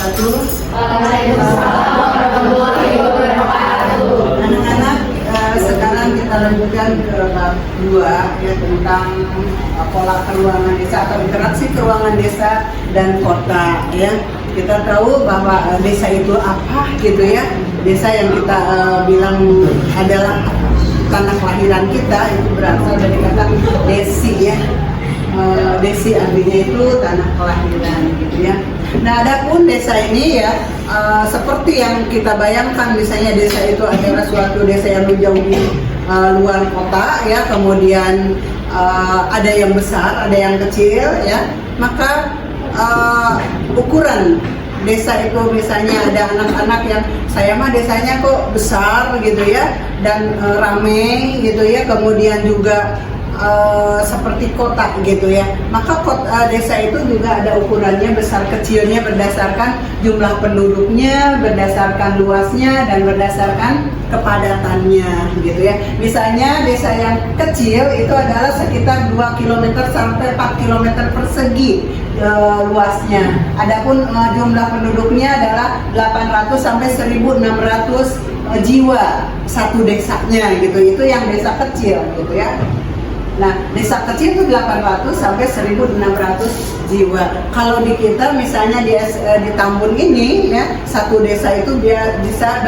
wabarakatuh. Waalaikumsalam warahmatullahi wabarakatuh. Anak-anak, sekarang kita lanjutkan ke bab 2 ya, tentang pola keuangan desa atau interaksi keuangan desa dan kota ya. Kita tahu bahwa desa itu apa gitu ya. Desa yang kita bilang adalah tanah kelahiran kita, itu berasal dari kata desi ya. Desi artinya itu tanah kelahiran gitu ya. Nah, adapun desa ini ya seperti yang kita bayangkan, misalnya desa itu adalah suatu desa yang jauh di luar kota ya, kemudian ada yang besar, ada yang kecil ya. Maka ukuran desa itu misalnya ada anak-anak yang saya mah desanya kok besar gitu ya, dan rame gitu ya, kemudian juga seperti kota gitu ya. Maka desa itu juga ada ukurannya besar kecilnya berdasarkan jumlah penduduknya, berdasarkan luasnya, dan berdasarkan kepadatannya gitu ya. Misalnya desa yang kecil itu adalah sekitar 2 km sampai 4 km persegi luasnya. Adapun jumlah penduduknya adalah 800 sampai 1600 jiwa satu desanya gitu. Itu yang desa kecil gitu ya. Nah, desa kecil itu 800 sampai 1600 jiwa. Kalau di kita misalnya di Tambun ini ya, satu desa itu dia bisa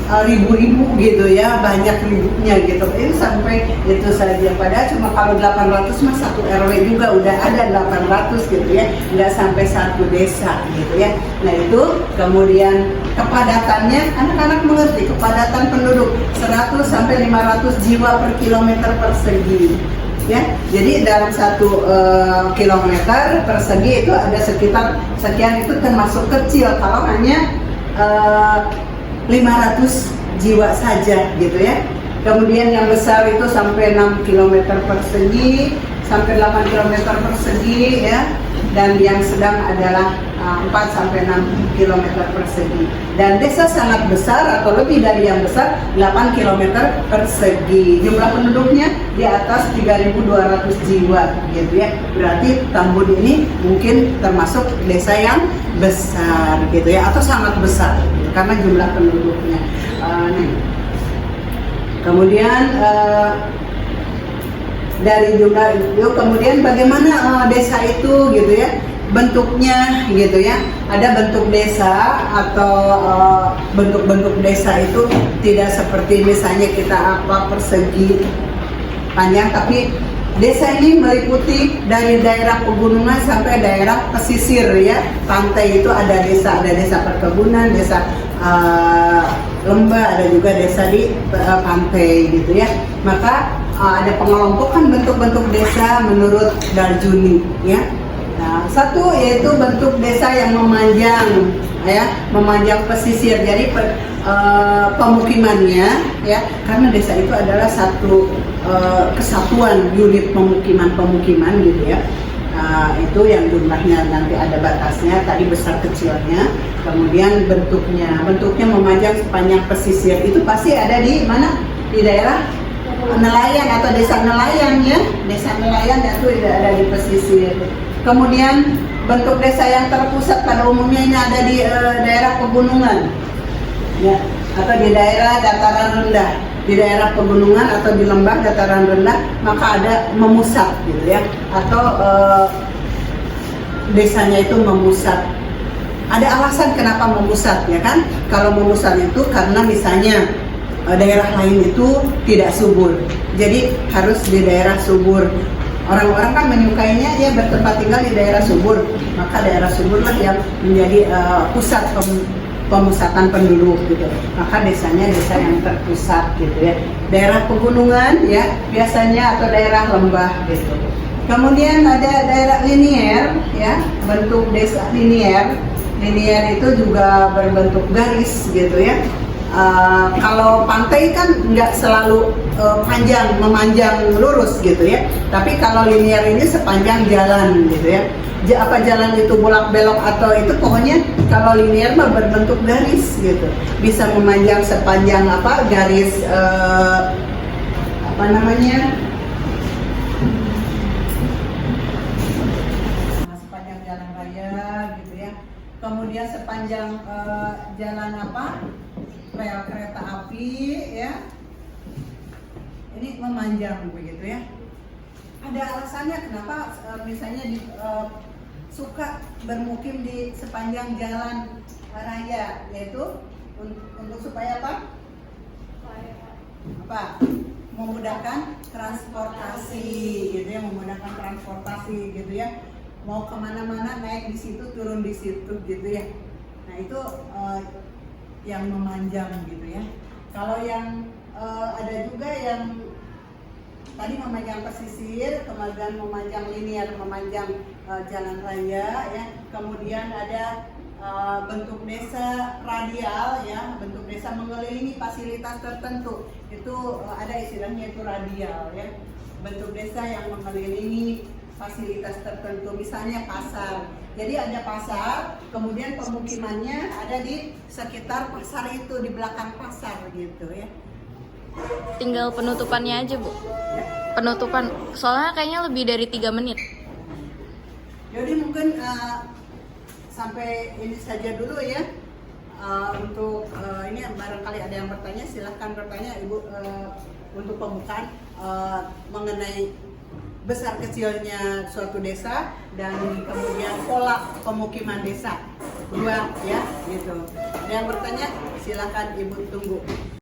ribu-ribu gitu ya, banyak ribunya gitu. Ini sampai itu saja. Padahal cuma kalau 800 mah satu RW juga udah ada 800 gitu ya, nggak sampai satu desa gitu ya. Nah itu kemudian kepadatannya, anak-anak mengerti kepadatan penduduk 100 sampai 500 jiwa per kilometer persegi ya. Jadi dalam 1 kilometer persegi itu ada sekitar sekian, itu termasuk kecil kalau hanya 500 jiwa saja gitu ya. Kemudian yang besar itu sampai 6 km persegi, sampai 8 km persegi ya. Dan yang sedang adalah 4 sampai 6 km persegi. Dan desa sangat besar atau lebih dari yang besar 8 km persegi. Jumlah penduduknya di atas 3.200 jiwa gitu ya. Berarti Tambun ini mungkin termasuk desa yang besar gitu ya, atau sangat besar karena jumlah penduduknya. Kemudian dari jumlah itu, kemudian bagaimana desa itu gitu ya, bentuknya gitu ya. Ada bentuk desa atau bentuk-bentuk desa itu tidak seperti misalnya kita persegi panjang, tapi desa ini meliputi dari daerah pegunungan sampai daerah pesisir ya. Pantai itu ada desa perkebunan, desa lembah, ada juga desa di pantai gitu ya. Maka ada pengelompokan bentuk-bentuk desa menurut Darjuni ya. Nah, satu yaitu bentuk desa yang memanjang ya, memanjang pesisir. Jadi pemukimannya ya, karena desa itu adalah satu kesatuan unit pemukiman gitu ya. Itu yang jumlahnya nanti ada batasnya, tadi besar kecilnya. Kemudian bentuknya memanjang sepanjang pesisir. Itu pasti ada di mana? Di daerah nelayan atau desa nelayan ya. Desa nelayan itu ada di pesisir. Kemudian bentuk desa yang terpusat pada umumnya ini ada di daerah pegunungan ya, atau di daerah dataran rendah. Di daerah pegunungan atau di lembah dataran rendah maka ada memusat gitu ya, atau desanya itu memusat. Ada alasan kenapa memusat ya kan? Kalau memusat itu karena misalnya daerah lain itu tidak subur, jadi harus di daerah subur. Orang-orang kan menyukainya ya bertempat tinggal di daerah subur, maka daerah suburlah yang menjadi pusat pemusatan penduduk gitu. Maka desanya desa yang terpusat gitu ya. Daerah pegunungan ya biasanya, atau daerah lembah gitu. Kemudian ada daerah linier ya, bentuk desa linier. Linier itu juga berbentuk garis gitu ya. Kalau pantai kan nggak selalu panjang, memanjang lurus gitu ya. Tapi kalau linier ini sepanjang jalan gitu ya. Apa jalan itu bolak belok atau itu, pokoknya kalau linier mah berbentuk garis gitu, bisa memanjang sepanjang garis sepanjang jalan raya gitu ya. Kemudian kemudian sepanjang jalan rel kereta api ya, ini memanjang begitu ya. Ada alasannya kenapa misalnya suka bermukim di sepanjang jalan raya, yaitu untuk supaya apa? Memudahkan transportasi gitu ya, memudahkan transportasi gitu ya. Mau kemana-mana naik di situ, turun di situ gitu ya. Nah itu yang memanjang gitu ya. Kalau yang ada juga yang tadi memanjang pesisir, kemudian memanjang linear, memanjang jalan raya ya. Kemudian ada bentuk desa radial ya, bentuk desa mengelilingi fasilitas tertentu. Itu ada istilahnya itu radial ya. Bentuk desa yang mengelilingi fasilitas tertentu, misalnya pasar. Jadi ada pasar, kemudian pemukimannya ada di sekitar pasar itu, di belakang pasar gitu ya. Tinggal penutupannya aja, Bu. Penutupan, soalnya kayaknya lebih dari 3 menit. Jadi mungkin sampai ini saja dulu ya. Untuk ini barangkali ada yang bertanya, silahkan bertanya Ibu, untuk pembukaan mengenai besar kecilnya suatu desa dan kemudian pola pemukiman desa. Dua ya gitu. Ada yang bertanya, silahkan Ibu tunggu.